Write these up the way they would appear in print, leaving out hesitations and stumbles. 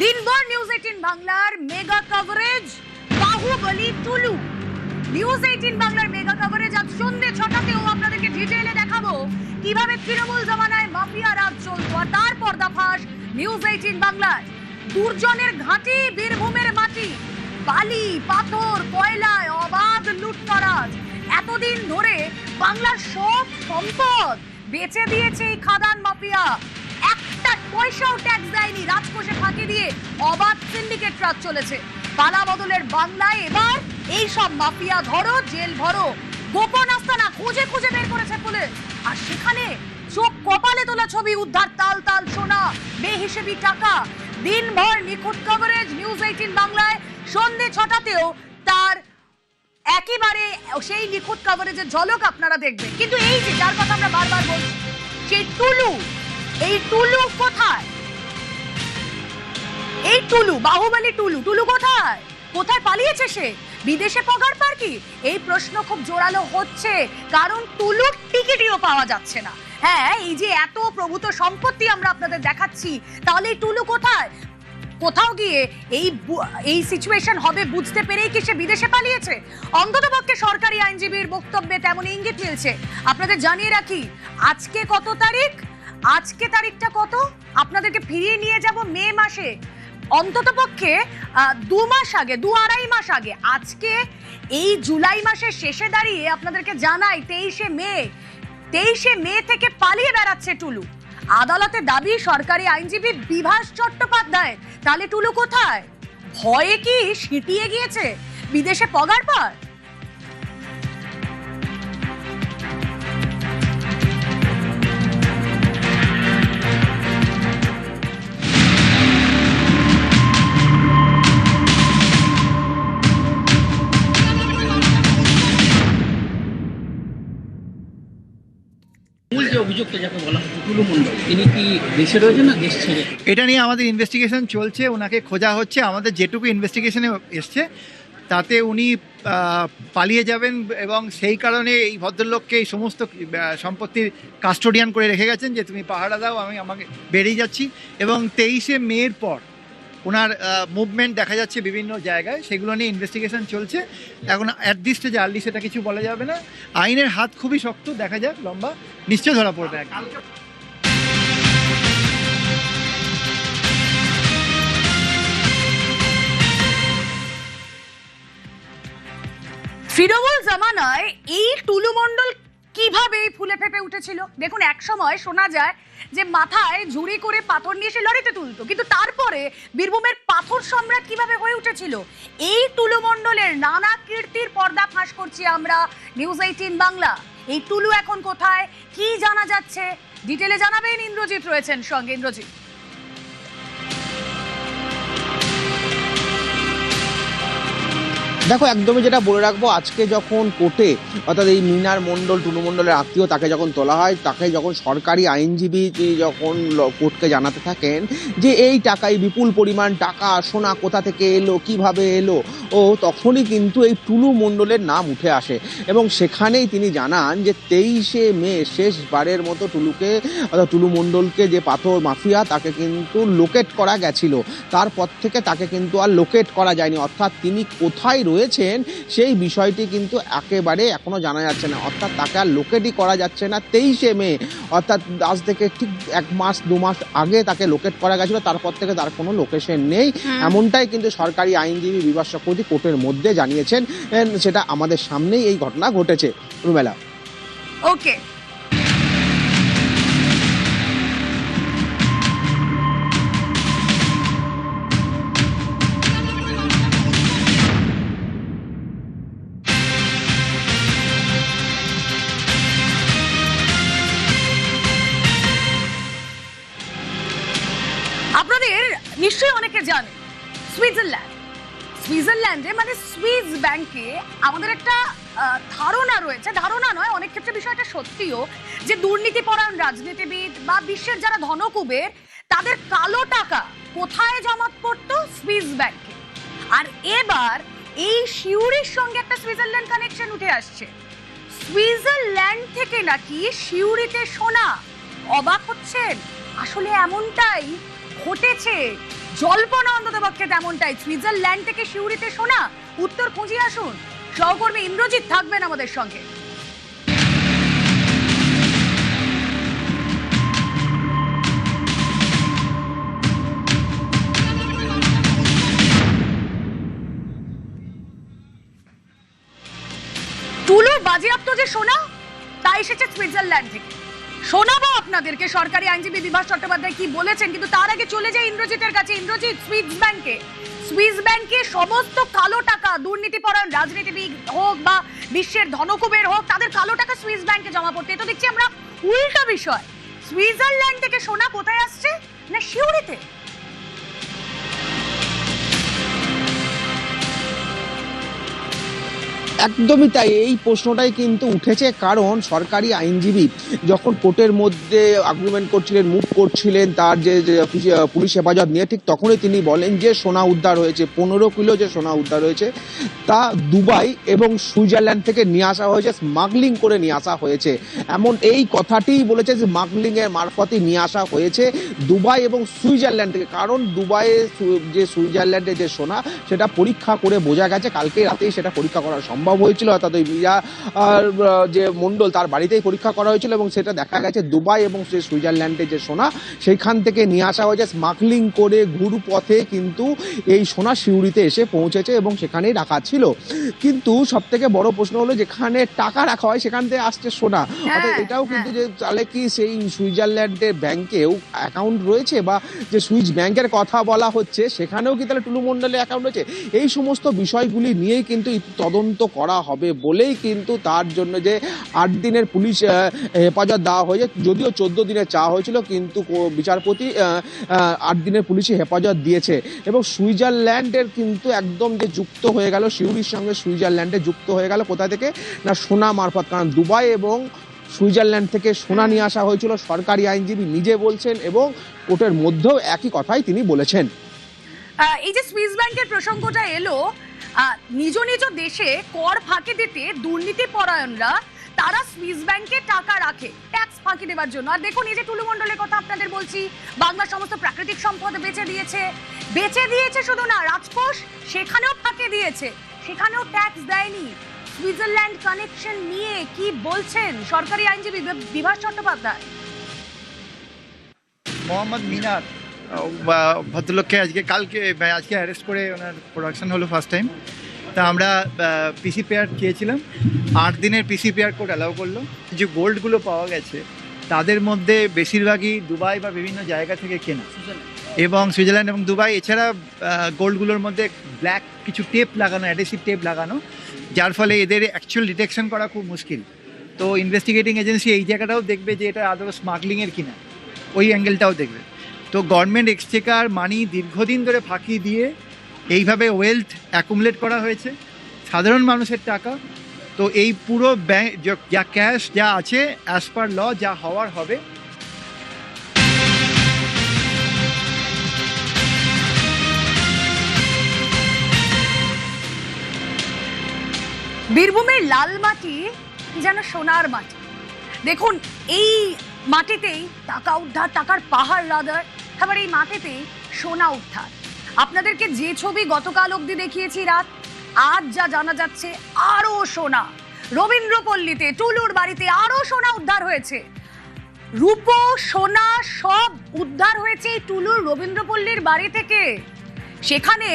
দিনভর নিউজ 18 বাংলার mega coverage Baahubali টুলু। News 18 বাংলার মেগা কভারেজ আজ সন্ধ্যে 6টাতেও আপনাদেরকে ডিটেইলে দেখাবো কিভাবে তৃণমূল জমানায় মাফিয়া রাজ চলতো, আর তার পর্দাফাশ নিউজ 18 বাংলায়। দুর্জনের ঘাঁটি বীরভূমের মাটি, বালি পাথর কয়লায় অবাধ লুটতরাজ। এতদিন ধরে বাংলার সব সম্পদ বেচে দিয়েছে এই খাদান মাফিয়া। একটা পয়সাও ট্যাক্স দেয়নি, রাজকোষে ফাঁকি দিয়ে অবাধ সিন্ডিকেট রাজ চলেছে। পালা বদলের বাংলায় এবার এই সব মাফিয়া ধরো জেল ভরো। গোপন আস্তানা খুঁজে খুঁজে বের করেছে পুলিশ, আর সেখানে চোখ কপালে তোলা ছবি, উদ্ধার তাল তাল সোনা, বেহিসেবি টাকা। দিনভর নিখুঁত কভারেজ নিউজ 18 বাংলায় সন্ধ্যে 6টাতেও তার একেবারে সেই নিখুঁত কভারেজের ঝলক আপনারা দেখবেন। কিন্তু এই যে যার কথা আমরা বারবার বলছি, সেই টুলু, এই টুলু কোথায়? এই টুলু, বাহুবলী টুলু, টুলু কোথায়? কোথায় পালিয়েছে সে? বিদেশে পগার পার কি? এই প্রশ্ন খুব জোরালো হচ্ছে, কারণ টুলুর টিকিটও পাওয়া যাচ্ছে না। হ্যাঁ, এই যে এত প্রভূত সম্পত্তি আমরা আপনাদের দেখাচ্ছি, তাহলে এই টুলু কোথায়? কোথাও গিয়ে এই সিচুয়েশন হবে বুঝতে পেরেই কি সে বিদেশে পালিয়েছে? অন্ততপক্ষে সরকারি আইনজীবীর বক্তব্যে তেমন ইঙ্গিত মিলছে। আপনাদের জানিয়ে রাখি, আজকে কত তারিখ? আজকে তারিখটা কত? আপনাদেরকে ফিরিয়ে নিয়ে যাব মে মাসে, অন্ততপক্ষে 2 মাস আগে, 2-2.5 মাস আগে। আজকে এই জুলাই মাসের শেষে দাঁড়িয়ে আপনাদেরকে জানাই 23শে মে থেকে পালিয়ে বেড়াচ্ছে টুলু। আদালতে দাবি সরকারি আইনজীবী বিভাস চট্টোপাধ্যায়। তাহলে টুলু কোথায়? ভয়ে কি সিটিয়ে গিয়েছে বিদেশে পগার পার? মূল যে অভিযুক্ত যাকে বলা হচ্ছে টুলু মণ্ডল, তিনি কি দেশে রয়েছেন না দেশ ছেড়ে? এটা নিয়ে আমাদের ইনভেস্টিগেশন চলছে, ওনাকে খোঁজা হচ্ছে। আমাদের যেটুকু ইনভেস্টিগেশনে এসছে তাতে উনি পালিয়ে যাবেন, এবং সেই কারণে এই ভদ্রলোককে এই সমস্ত সম্পত্তির কাস্টোডিয়ান করে রেখে গেছেন যে তুমি পাহারা দাও, আমাকে বেরিয়ে যাচ্ছি। এবং 23শে মের পর ওনার মুভমেন্ট দেখা যাচ্ছে বিভিন্ন জায়গায়, সেগুলো নিয়ে ইনভেস্টিগেশন চলছে। এখন অ্যাট দিস স্টেজে আর্লি সেটা কিছু বলা যাবে না। আইনের হাত খুবই শক্ত, দেখা যাক, লম্বা, নিশ্চয় ধরা পড়বে একদম। তৃণমূল জামানায় এই টুলু মণ্ডল কিভাবে ফুলে ফেপে উঠেছিল দেখুন। এক সময় শোনা যায় যে মাথায় ঝুড়ি করে পাথর নিয়ে সে লরিতে তুলতো, কিন্তু তারপরে বীরভূমের পাথর সম্রাট কিভাবে হয়ে উঠেছিল, এই টুলু মণ্ডলের নানা কীর্তির পর্দা ফাঁস করছি আমরা নিউজ 18 বাংলা। এই টুলু এখন কোথায়, কি জানা যাচ্ছে, ডিটেলে জানাবেন ইন্দ্রজিৎ রয়েছেন সঙ্গে। ইন্দ্রজিৎ, দেখো, একদমই যেটা বলে রাখবো, আজকে যখন কোর্টে অর্থাৎ এই মিনার মণ্ডল, টুলু মণ্ডলের আত্মীয়, তাকে যখন তোলা হয়, তাকে যখন সরকারি আইনজীবী যখন কোর্টকে জানাতে থাকেন যে এই টাকায় বিপুল পরিমাণ টাকা সোনা কোথা থেকে এলো, কিভাবে এলো, ও তখনই কিন্তু এই টুলু মণ্ডলের নাম উঠে আসে। এবং সেখানেই তিনি জানান যে 23শে মে শেষবারের মতো টুলুকে অর্থাৎ টুলু মণ্ডলকে, যে পাথর মাফিয়া, তাকে কিন্তু লোকেট করা গেছিল। তারপর থেকে তাকে কিন্তু আর লোকেট করা যায়নি, অর্থাৎ তিনি কোথায় রয়েছেন সেই বিষয়টি কিন্তু একেবারে এখনো জানা যাচ্ছে না। অর্থাৎ তাকে আর লোকেটই করা যাচ্ছে না। 23শে মে অর্থাৎ আজ থেকে ঠিক 1 মাস 2 মাস আগে তাকে লোকেট করা গেছিল, তারপর থেকে তার কোনো লোকেশন নেই। এমনটাই কিন্তু সরকারি আইনজীবী বিভাস চক্রবর্তী কোর্টের মধ্যে জানিয়েছেন। সেটা আমাদের সামনেই এই ঘটনা ঘটেছে। রুমেলা, ওকে। আপনাদের নিশ্চয়ই অনেকে জানে সুইজারল্যান্ডে মানে সুইস ব্যাংকে আমাদের একটা ধারণা রয়েছে, ধারণা নয়, অনেক ক্ষেত্রে বিষয়টা সত্যিও, যে দুর্নীতিপরায়ণ রাজনীতিবিদ বা বিশ্বের যারা ধনকুবের, তাদের কালো টাকা কোথায় জমা পড়তো? সুইস ব্যাংকে। আর এবার এই সিউড়ির সঙ্গে একটা সুইজারল্যান্ড কানেকশন উঠে আসছে। সুইজারল্যান্ড থেকে নাকি সিউড়িতে সোনা। অবাক হচ্ছেন? আসলে এমনটাই ঘটেছে। জল্পনা অন্ততপক্ষে তেমনটাই। সুইজারল্যান্ড থেকে সিউড়িতে সোনা, উত্তর খুঁজে আসুন। সহকর্মী ইন্দ্রজিৎ থাকবেন আমাদের সঙ্গে। টুলুর বাজেয়াপ্ত যে সোনা তা এসেছে সুইজারল্যান্ড থেকে। শোনাবো আপনাদেরকে সরকারি আইনজীবী বিভাস চট্টোপাধ্যায় কি বলেছেন, কিন্তু তার আগে চলে যায় ইন্দ্রজিতের কাছে। ইন্দ্রজিৎ, সুইস ব্যাংকে সমস্ত কালো টাকা, দুর্নীতিপরায়ণ রাজনীতিবিদ হোক বা বিশ্বের ধনকুবের হোক, তাদের কালো টাকা সুইস ব্যাংকে জমা পড়তে। তো দেখছি আমরা উল্টা বিষয়, সুইজারল্যান্ড থেকে সোনা কোথায় আসছে না সিউড়িতে। একদমই তাই, এই প্রশ্নটাই কিন্তু উঠেছে, কারণ সরকারি আইনজীবী যখন কোর্টের মধ্যে আর্গুমেন্ট করছিলেন, মুভ করছিলেন তার যে পুলিশ হেফাজত নিয়ে, ঠিক তখনই তিনি বলেন যে সোনা উদ্ধার হয়েছে, 15 কিলো যে সোনা উদ্ধার হয়েছে তা দুবাই এবং সুইজারল্যান্ড থেকে নিয়ে আসা হয়েছে, স্মাগলিং করে নিয়ে আসা হয়েছে। এমন এই কথাটিই বলেছে যে স্মাগলিং এর মারফতে নিয়ে আসা হয়েছে দুবাই এবং সুইজারল্যান্ড থেকে। কারণ দুবাইয়ে যে সুইজারল্যান্ডে যে সোনা সেটা পরীক্ষা করে বোঝা গেছে, কালকে রাতেই সেটা পরীক্ষা করা সম্ভব হয়েছিল, অর্থাৎ ওই মীরা যে মন্ডল তার বাড়িতেই পরীক্ষা করা হয়েছিল এবং সেটা দেখা গেছে দুবাই এবং সুইজারল্যান্ডে যে সোনা সেইখান থেকে নিয়ে আসা হয়েছে স্মাগলিং করে, ঘুর পথে কিন্তু এই সোনা সিউড়িতে এসে পৌঁছেছে এবং সেখানেই রাখা ছিল। কিন্তু সব থেকে বড় প্রশ্ন হলো, যেখানে টাকা রাখা হয় সেখান থেকে আসছে সোনা, অর্থাৎ এটাও কিন্তু যে তাহলে কি সেই সুইজারল্যান্ডের ব্যাংকেও অ্যাকাউন্ট রয়েছে, বা যে সুইস ব্যাংকের কথা বলা হচ্ছে সেখানেও কি তাহলে টুলু মন্ডলের অ্যাকাউন্ট রয়েছে? এই সমস্ত বিষয়গুলি নিয়েই কিন্তু তদন্ত করা হবে বলেই কিন্তু তার জন্য যে 8 দিনের পুলিশ হেফাজত দেওয়া হয়েছে, যদিও 14 দিনের চাওয়া হয়েছিল, কিন্তু বিচারপতি 8 দিনের পুলিশি হেফাজত দিয়েছে। এবং সুইজারল্যান্ডের কিন্তু একদম যে যুক্ত হয়ে গেল সিউড়ির সঙ্গে, সুইজারল্যান্ডে যুক্ত হয়ে গেল কোথা থেকে না সোনা মারফত, কারণ দুবাই এবং সুইজারল্যান্ড থেকে সোনা নিয়ে আসা হয়েছিল, সরকারি আইনজীবী নিজে বলছেন এবং কোর্টের মধ্যেও একই কথাই তিনি বলেছেন। এই যে সুইস ব্যাংকের প্রসঙ্গটা এলো, নিজ নিজ দেশে কর ফাঁকি দিতে দুর্নীতি পরায়ণরা তারা সুইস ব্যাংকে টাকা রাখে ট্যাক্স ফাঁকি দেওয়ার জন্য। আর দেখুন, এই যে টুলু মন্ডলের কথা আপনাদের বলছি, বাংলার সমস্ত প্রাকৃতিক সম্পদ বেচে দিয়েছে শুধু না, রাজকোষ সেখানেও ফাঁকি দিয়েছে, সেখানেও ট্যাক্স দেয়নি। সুইজারল্যান্ড কানেকশন নিয়ে কি বলছেন সরকারি আইনজীবী বিভাস চট্টোপাধ্যায়? মোহাম্মদ মিনার ভদ্রলোককে আজকে অ্যারেস্ট করে ওনার প্রোডাকশন হলো ফার্স্ট টাইম। তা আমরা পিসিপিআর চেয়েছিলাম, 8 দিনের পিসিপিআর কোর্ট অ্যালাউ করলো। যে গোল্ডগুলো পাওয়া গেছে তাদের মধ্যে বেশিরভাগই দুবাই বা বিভিন্ন জায়গা থেকে কেনা, এবং সুইজারল্যান্ড এবং দুবাই। এছাড়া গোল্ডগুলোর মধ্যে ব্ল্যাক কিছু টেপ লাগানো, অ্যাডেসিভ টেপ লাগানো, যার ফলে এদের অ্যাকচুয়াল ডিটেকশন করা খুব মুশকিল। তো ইনভেস্টিগেটিং এজেন্সি এই জায়গাটাও দেখবে যে এটা আদৌ স্মাগলিংয়ের কিনা, ওই অ্যাঙ্গেলটাও দেখবে। তো গভর্নমেন্ট এক্সচেকার মানি দীর্ঘদিন ধরে ফাঁকি দিয়ে এইভাবে ওয়েলথ অ্যাকুমুলেট করা হয়েছে, সাধারণ মানুষের টাকা। তো এই পুরো ব্যাংক যা ক্যাশ যা আছে অ্যাজ পার ল যা হওয়ার হবে। বীরভূমের লাল মাটি যেন সোনার মাটি। দেখুন, এই মাটিতেই টাকা উদ্ধার, টাকার পাহাড় লাদার, আবার এই মাটিতেই সোনা উদ্ধার। আপনাদেরকে যে ছবি গতকাল অবধি দেখিয়েছি রাত, আজ যা জানা যাচ্ছে আরো সোনা। রবীন্দ্রপল্লীতে টুলুর বাড়িতে আরো সোনা উদ্ধার হয়েছে, রূপো সোনা সব উদ্ধার হয়েছে এই টুলুর রবীন্দ্রপল্লীর বাড়ি থেকে। সেখানে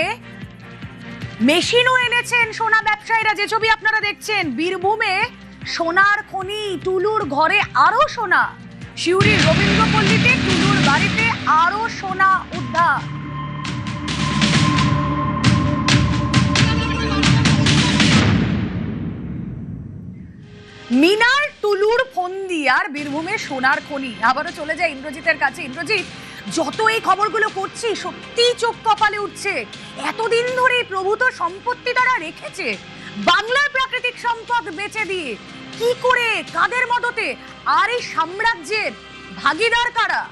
মেশিনও এনেছেন সোনা ব্যবসায়ীরা, যে ছবি আপনারা দেখছেন। বীরভূমে সোনার খনি, টুলুর ঘরে আরো সোনা। সিউড়ির রবীন্দ্রপল্লীতে টুলুর বাড়িতে আরো সোনা উদ্ধার। মিনার, টুলুর ফন্দি আর বীরভূমে সোনার খনি। আবারও চলে যায় ইন্দ্রজিতের কাছে। ইন্দ্রজিৎ, যত এই খবরগুলো করছি সত্যি চোখ কপালে উঠছে। এতদিন ধরে প্রভূত সম্পত্তি তারা রেখেছে, বাংলার প্রাকৃতিক সম্পদ বেচে দিয়ে, কি করে, কাদের মদতে, আর এই সাম্রাজ্যের ভাগীদার কারা?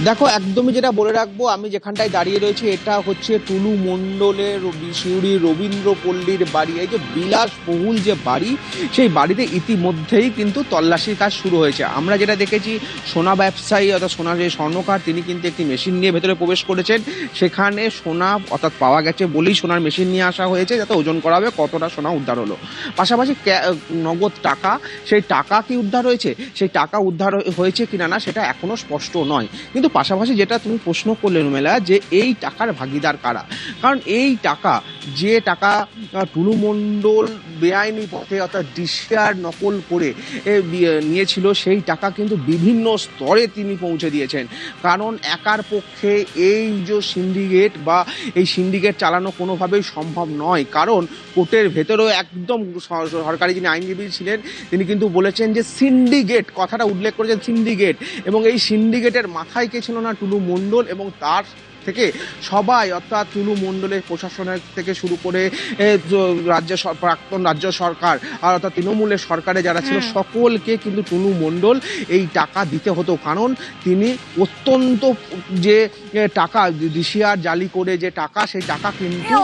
দেখো, একদমই যেটা বলে রাখবো, আমি যেখানটায় দাঁড়িয়ে রয়েছি এটা হচ্ছে টুলু মণ্ডলের সিউড়ি রবীন্দ্রপল্লীর বাড়ি। এই যে বিলাসবহুল যে বাড়ি, সেই বাড়িতে ইতিমধ্যেই কিন্তু তল্লাশির কাজ শুরু হয়েছে। আমরা যেটা দেখেছি, সোনা ব্যবসায়ী অর্থাৎ সোনার যে স্বর্ণকার, তিনি কিন্তু একটি মেশিন নিয়ে ভেতরে প্রবেশ করেছেন। সেখানে সোনা অর্থাৎ পাওয়া গেছে বলেই সোনার মেশিন নিয়ে আসা হয়েছে, যাতে ওজন করা হবে কতটা সোনা উদ্ধার হলো। পাশাপাশি নগদ টাকা, সেই টাকা কি উদ্ধার হয়েছে, সেই টাকা উদ্ধার হয়েছে কিনা না সেটা এখনো স্পষ্ট নয়। কিন্তু পাশাপাশি যেটা তুমি প্রশ্ন করলে রুমেলা, যে এই টাকার ভাগিদার কারা, কারণ এই টাকা, যে টাকা টুলু মণ্ডল বেআইনি পথে অর্থাৎ ডিসিআর নকল করে নিয়েছিল, সেই টাকা কিন্তু বিভিন্ন স্তরে তিনি পৌঁছে দিয়েছেন। কারণ একার পক্ষে এই যে সিন্ডিকেট বা এই সিন্ডিকেট চালানো কোনোভাবেই সম্ভব নয়। কারণ কোর্টের ভেতরেও একদম সরকারি যিনি আইনজীবী ছিলেন, তিনি কিন্তু বলেছেন যে সিন্ডিকেট, কথাটা উল্লেখ করেছেন সিন্ডিকেট, এবং এই সিন্ডিকেটের মাথায় কে ছিল না, টুলু মণ্ডল, এবং তার থেকে সবাই অর্থাৎ টুলু মণ্ডলের প্রশাসনের থেকে শুরু করে প্রাক্তন রাজ্য সরকার আর অর্থাৎ তৃণমূলের সরকারে যারা ছিল, সকলকে কিন্তু টুলু মণ্ডল এই টাকা দিতে হতো। কারণ তিনি অত্যন্ত যে টাকা ডিসিআর জালি করে যে টাকা, সেই টাকা কিন্তু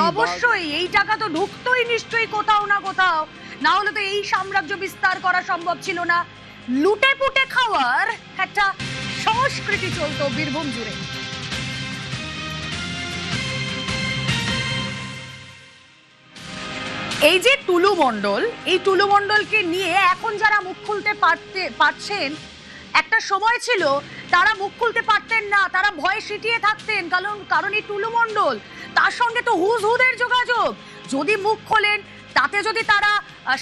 অবশ্যই এই টাকা তো ঢুকতোই নিশ্চয়ই কোথাও না কোথাও, না হলে তো এই সাম্রাজ্য বিস্তার করা সম্ভব ছিল না। লুটে পুটে খাওয়ার একটা সংস্কৃতি চলতো বীরভূম জুড়ে। এই যে টুলু মণ্ডল, এই টুলু মণ্ডলকে নিয়ে এখন যারা মুখ খুলতে পারছেন, একটা সময় ছিল তারা মুখ খুলতে পারতেন না, তারা ভয়ে সিটিয়ে থাকতেন। কারণ এই টুলু মণ্ডল, তার সঙ্গে তো হুজহুদের যোগাযোগ। যদি মুখ খোলেন, তাতে যদি তারা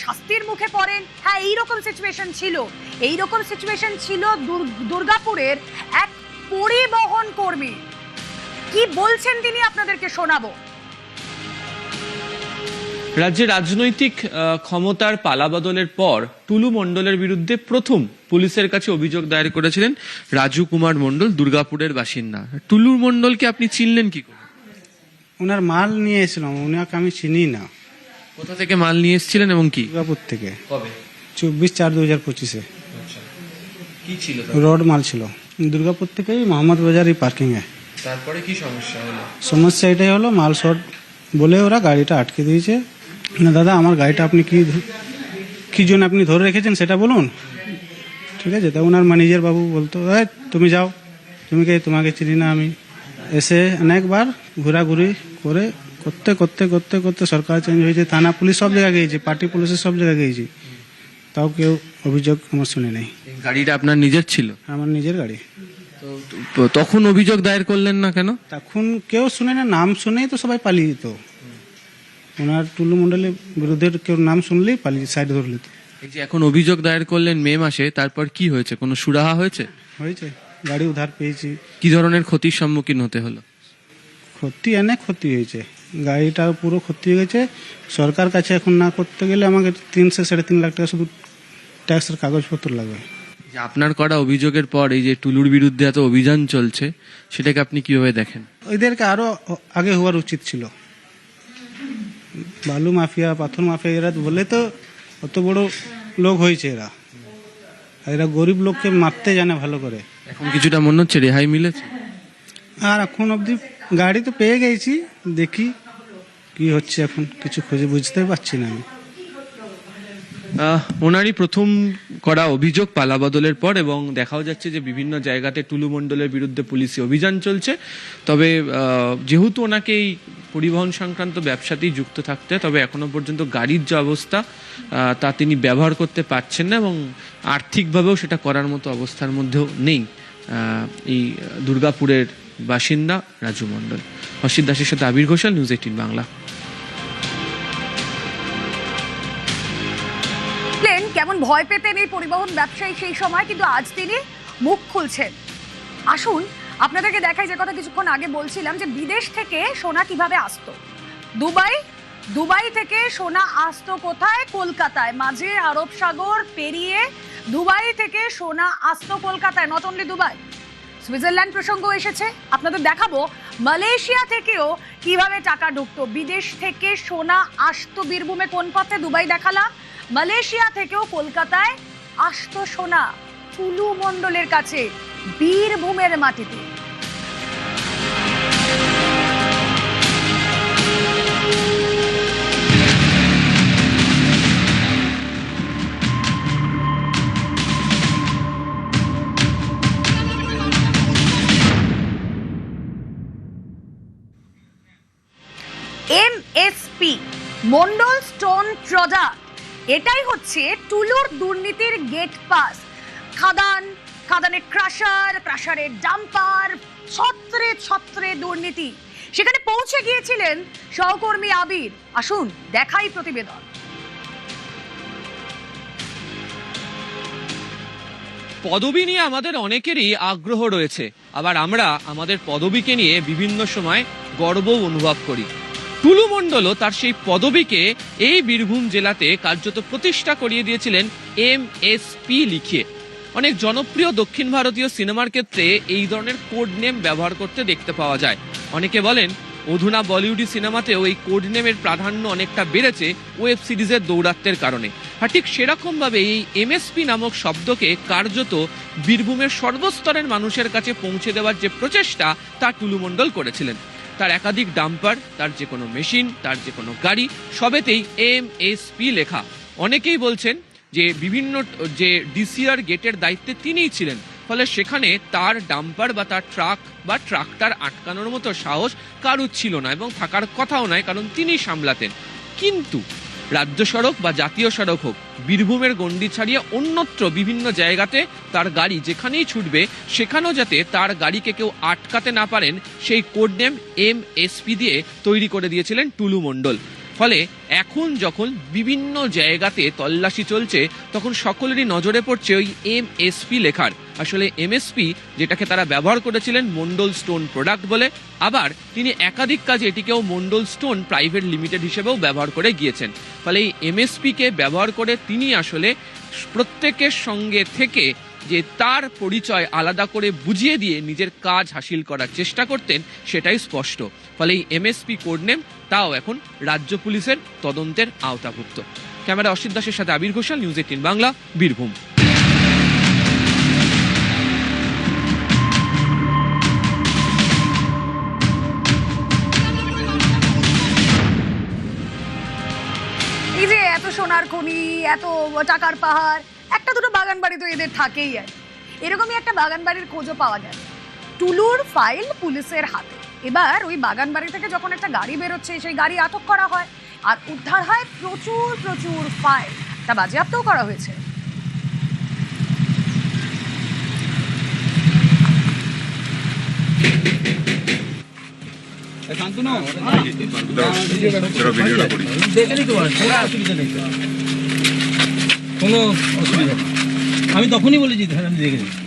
শাস্তির মুখে পড়েন, হ্যাঁ এইরকম সিচুয়েশন ছিল। এইরকম সিচুয়েশন ছিল দুর্গাপুরের এক পরিবহন কর্মী। কি বলছেন তিনি আপনাদেরকে শোনাবো। রাজ্যে রাজনৈতিক ক্ষমতার পালাবদলের পর টুলু মণ্ডলের বিরুদ্ধে প্রথম পুলিশের কাছে অভিযোগ দায়ের করেছিলেন রাজু কুমার মণ্ডল, দুর্গাপুরের বাসিন্দা। টুলু মণ্ডলকে আপনি চিনলেন কি করে? ওনার মাল নিয়ে এসেছিলাম, ওনাকে আমি চিনি না। কোথা থেকে মাল নিয়ে এসেছিলেন এবং কি? দুর্গাপুর থেকে। কবে? 24/4/2025-এ। কি ছিল? রড মাল ছিল দুর্গাপুর থেকে মোহাম্মদ বাজার এই পার্কিং এ। তারপরে কি সমস্যা হলো? সমস্যা এটাই হলো, মাল শর্ট বলে ওরা গাড়িটা আটকে দিয়েছে। না দাদা, আমার গাড়িটা আপনি কি জন্য আপনি ধরে রেখেছেন সেটা বলুন। ঠিক আছে, তা ওনার ম্যানেজার বাবু বলতো, তুমি যাও, তোমাকে চিনি না আমি। এসে অনেকবার ঘোরাঘুরি করে করতে সরকার চেঞ্জ হয়েছে, থানা পুলিশ সব জায়গায় গিয়েছে, পার্টি পুলিশের সব জায়গায় গিয়েছি, তাও কেউ অভিযোগ আমার শুনে নেই। গাড়িটা আপনার নিজের ছিল? আমার নিজের গাড়ি। তো তখন অভিযোগ দায়ের করলেন না কেন? তখন কেউ শুনে না, নাম শুনেই তো সবাই পালিয়ে যেত। ওনার টুলু মণ্ডলের বিরুদ্ধে কেউ নাম শুনলেই পালিয়ে সাইড ধরে নিত। এই যে এখন অভিযোগ দায়ের করলেন মে মাসে, তারপর কি হয়েছে? কোনো সুরাহা হয়েছে? গাড়ি উদ্ধার পেয়েছি। কি ধরনের ক্ষতির সম্মুখীন হতে হলো? অনেক ক্ষতি হয়েছে, গাড়িটা পুরো ক্ষতি হয়ে গেছে। সরকার কাছে এখন না করতে গেলে আমাকে 3-3.5 লাখ টাকা শুধু ট্যাক্সের কাগজপত্র লাগবে। আপনার করা অভিযোগের পর এই যে টুলুর বিরুদ্ধে এত অভিযান চলছে, সেটাকে আপনি কিভাবে দেখেন? এদেরকে আরো আগে হওয়ার উচিত ছিল। বালু মাফিয়া, পাথর মাফিয়া, এরা বলে তো অত বড় লোক হয়েছে। এরা গরিব লোককে মারতে জানে ভালো করে। এখন কিছুটা মনে হচ্ছে রেহাই মিলেছে। আর এখন অবধি গাড়ি তো পেয়ে গেছি, দেখি কি হচ্ছে। এখন কিছু খুঁজে বুঝতে পারছি না আমি। ওনারই প্রথম করা অভিযোগ পালাবদলের পর, এবং দেখাও যাচ্ছে যে বিভিন্ন জায়গাতে টুলু মণ্ডলের বিরুদ্ধে পুলিশি অভিযান চলছে। তবে যেহেতু ওনাকে এই পরিবহন সংক্রান্ত ব্যবসাতেই যুক্ত থাকতে, তবে এখনো পর্যন্ত গাড়ির যে অবস্থা তা তিনি ব্যবহার করতে পারছেন না, এবং আর্থিকভাবেও সেটা করার মতো অবস্থার মধ্যেও নেই এই দুর্গাপুরের বাসিন্দা রাজু মণ্ডল। অসিত দাসের সাথে আবির ঘোষাল, নিউজ 18 বাংলা। কেমন ভয় পেতেন এই পরিবহন ব্যবসায়ী সেই সময়, কিন্তু আজ তিনি মুখ খুলছেন। আসুন আপনাদেরকে দেখাই যে কথা কিছুক্ষণ আগে বলছিলাম, যে বিদেশ থেকে সোনা কিভাবে আসতো। দুবাই থেকে সোনা আসতো কোথায়? কলকাতায়। মাঝে আরব সাগর পেরিয়ে দুবাই থেকে সোনা আসতো কলকাতায়। নট অনলি দুবাই, সুইজারল্যান্ড প্রসঙ্গ এসেছে। আপনাদের দেখাবো মালয়েশিয়া থেকেও কিভাবে টাকা ঢুকতো। বিদেশ থেকে সোনা আসতো বীরভূমে কোন পথে? দুবাই দেখালাম। মালয়েশিয়া থেকেও কলকাতায় আসতো সোনা টুলু মণ্ডলের কাছে। বীরভূমের মাটিতে। এমএসপি মন্ডল স্টোন প্রোডাক্ট, এটাই হচ্ছে টুলুর দুর্নীতির গেট পাস। খাদানের ক্রাশারের ডাম্পার, ছত্রে ছত্রে দুর্নীতি। সেখানে পৌঁছে গিয়েছিলেন সহকর্মী আবির। আসুন দেখাই প্রতিবেদন। পদবি নিয়ে আমাদের অনেকেরই আগ্রহ রয়েছে, আবার আমরা আমাদের পদবিকে নিয়ে বিভিন্ন সময় গর্ব অনুভব করি। টুলু মণ্ডলও তার সেই পদবিকে এই বীরভূম জেলাতে কার্যত প্রতিষ্ঠা করিয়ে দিয়েছিলেন এমএসপি লিখিয়ে। অনেক জনপ্রিয় দক্ষিণ ভারতীয় সিনেমার ক্ষেত্রে এই ধরনের কোড নেম ব্যবহার করতে দেখতে পাওয়া যায়। অনেকে বলেন অধুনা বলিউডি সিনেমাতেও এই কোড নেমের প্রাধান্য অনেকটা বেড়েছে ওয়েব সিরিজের দৌরাত্ম্যের কারণে। আর ঠিক সেরকমভাবে এই এমএসপি নামক শব্দকে কার্যত বীরভূমের সর্বস্তরের মানুষের কাছে পৌঁছে দেওয়ার যে প্রচেষ্টা তা টুলু মণ্ডল করেছিলেন। তার একাধিক ডাম্পার, তার যে কোনো মেশিন, তার যে কোনো গাড়ি, সবেতেই এমএসপি লেখা। অনেকেই বলছেন যে বিভিন্ন যে ডিসিআর গেটের দায়িত্বে তিনিই ছিলেন, ফলে সেখানে তার ডাম্পার বা তার ট্রাক বা ট্রাক্টর আটকানোর মতো সাহস কারুর ছিল না এবং থাকার কথাও নয়, কারণ তিনি সামলাতেন। কিন্তু রাজ্য সড়ক বা জাতীয় সড়ক হোক, বীরভূমের গণ্ডি ছাড়িয়ে অন্যত্র বিভিন্ন জায়গাতে তার গাড়ি যেখানেই ছুটবে সেখানেও যাতে তার গাড়িকে কেউ আটকাতে না পারেন সেই কোড নেম এমএসপি দিয়ে তৈরি করে দিয়েছিলেন টুলু মণ্ডল। ফলে এখন যখন বিভিন্ন জায়গাতে তল্লাশি চলছে তখন সকলেরই নজরে পড়ছে ওই এমএসপি লেখার। আসলে এমএসপি যেটাকে তারা ব্যবহার করেছিলেন মন্ডল স্টোন প্রোডাক্ট বলে, আবার তিনি একাধিক কাজে এটিকেও মন্ডল স্টোন প্রাইভেট লিমিটেড হিসেবেও ব্যবহার করে গিয়েছেন। ফলে এই এমএসপিকে ব্যবহার করে তিনি আসলে প্রত্যেকের সঙ্গে থেকে যে তার পরিচয় আলাদা করে বুঝিয়ে দিয়ে নিজের কাজ হাসিল করার চেষ্টা করতেন সেটাই স্পষ্ট। ফলে এই এমএসপি কোড নেম তাও এখন রাজ্য পুলিশের তদন্তের আওতাভুক্ত। ক্যামেরা অসিত দাসের সাথে আবির ঘোষাল, নিউজ 18 বাংলা, বীরভূম। এই যে এত সোনার খনি, এত টাকার পাহাড়, একটা দুটো বাগান বাড়ি তো এদের থাকেই। আর এরকমই একটা বাগান বাড়ির খোঁজও পাওয়া যায়। টুলুর ফাইল পুলিশের হাতে। এবার ওই বাগান বাড়ি থেকে যখন একটা গাড়ি বেরোচ্ছে সেই গাড়ি আটক করা হয় আর উদ্ধার হয় প্রচুর প্রচুর ফাইল। তা বাজেয়াপ্তও করা হয়েছে। কোনো অসুবিধা নেই, আমি তখনই বলেছি আমি দেখে নিচ্ছি।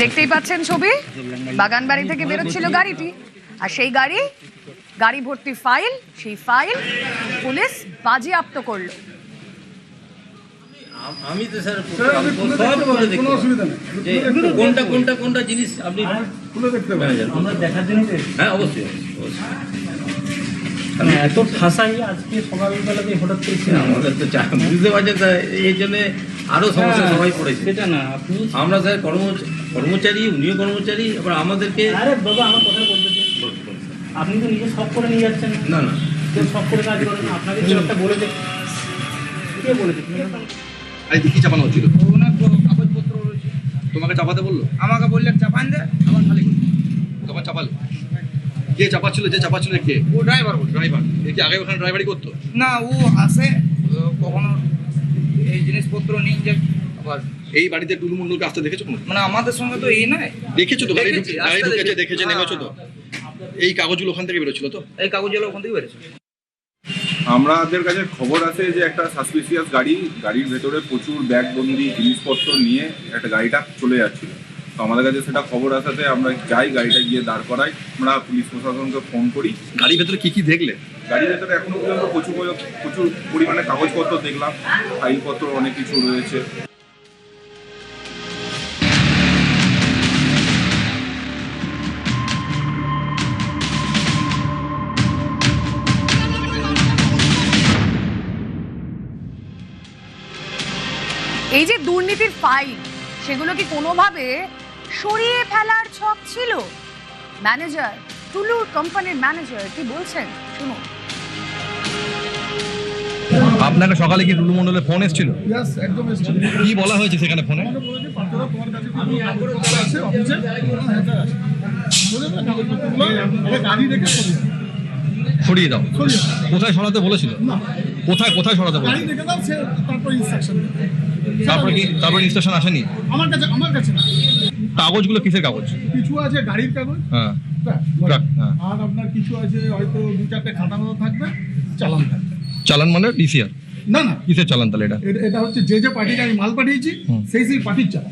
দেখতেই পাচ্ছেন ছবি, বাগান বাড়ি থেকে বেরোচ্ছিল গাড়িটি, আর সেই গাড়ি ভর্তি ফাইল, সেই ফাইল পুলিশ বাজেয়াপ্ত করলো। আমি তো স্যার সব করে দেখি, যে কোনটা জিনিস আপনি আমরা দেখার জন্য। হ্যাঁ অবশ্যই এত ঠাসাই আজকে সকালবেলাতে হঠাৎ করেছি না, আমাদের তো বুঝতে পারছেন স্যার, এই জন্য আরো সমস্যা সবাই পড়েছে। সেটা না, আপনি আমরা স্যার কর্মচারী, উনিও কর্মচারী, এবার আমাদেরকে। আরে বাবা আমার কথা বলতে দিন, আপনি তো নিজে সব করে নিয়ে যাচ্ছেন। না না, কেউ সব করে কাজ করেন না, আপনাকে কেউ একটা বলে দেখ, কে বলেছে? কি চাপানো হচ্ছিল? কাগজপত্র রয়েছে, তোমাকে চাপাতে বললো? আমাকে বললেন চাপান দে, আমার খালি তখন চাপালে। কে চাপাচ্ছিল? যে চাপাচ্ছিল কে? ও ড্রাইভার। এ কি আগে ওখানে ড্রাইভারি করতো? না, ও আসে কখনো এই জিনিসপত্র নিয়ে যায়। আবার এই বাড়িতে টুলু মণ্ডলকে আসতে দেখেছো? মানে আমাদের সঙ্গে তো এই নয়। দেখেছো তো? গাড়ি ঢুকেছে, দেখেছে, নেমেছো তো? এই কাগজগুলো ওখান থেকে বেরোচ্ছিল তো? এই কাগজগুলো ওখান থেকে বেরোচ্ছে। আমাদের কাছে খবর আছে যে একটা সাসপিসিয়াস গাড়ির ভেতরে প্রচুর ব্যাগবন্দি জিনিসপত্র নিয়ে একটা গাড়িটা চলে যাচ্ছিল। তো আমাদের কাছে সেটা খবর আসাতে আমরা যাই, গাড়িটা গিয়ে দাঁড় করাই, আমরা পুলিশ প্রশাসনকে ফোন করি। গাড়ির ভেতরে কি দেখলে? গাড়ির ভেতরে এখনো পর্যন্ত প্রচুর পরিমাণে কাগজপত্র দেখলাম, ফাইলপত্র অনেক কিছু রয়েছে। এই যে দুর্নীতির ফাইল, সেগুলো কি কোনোভাবে সরিয়ে ফেলার ছক ছিল? ম্যানেজার, টুলুর কোম্পানির ম্যানেজার কি বলছেন শুনুন। আপনাকে সকালে কি টুলু মণ্ডলের ফোন এসেছিল? একদম এসেছিল। কি বলা হয়েছে সেখানে ফোনে? আমাকে বলেছে পাত্ররা তোমার কাছে কি আছে অফিসে? বলে না কাগজপত্রগুলো আরে গাড়ি রেখে সরিয়ে দাও। সরিয়ে কোথায় সরাতে বলেছিল? না, কোথায় সরাতে গাড়ি বলেছিল? রেখে দাও, সে তারপর ইনস্ট্রাকশন তারপর ইনস্ট্রাকশন আসেনি? আমার কাছে না। কাগজগুলো কিসের কাগজ? কিছু আছে গাড়ির কাগজ, হ্যাঁ, ট্রাক, হ্যাঁ। আর আপনার কিছু আছে হয়তো 2-4টে খাতা মতো থাকবে, চালান থাকবে। চালান মানে ডিসিআর? না না, কিসের চালান তাহলে এটা? এটা হচ্ছে যে পার্টিকে আমি মাল পাঠিয়েছি সেই পার্টির চালান।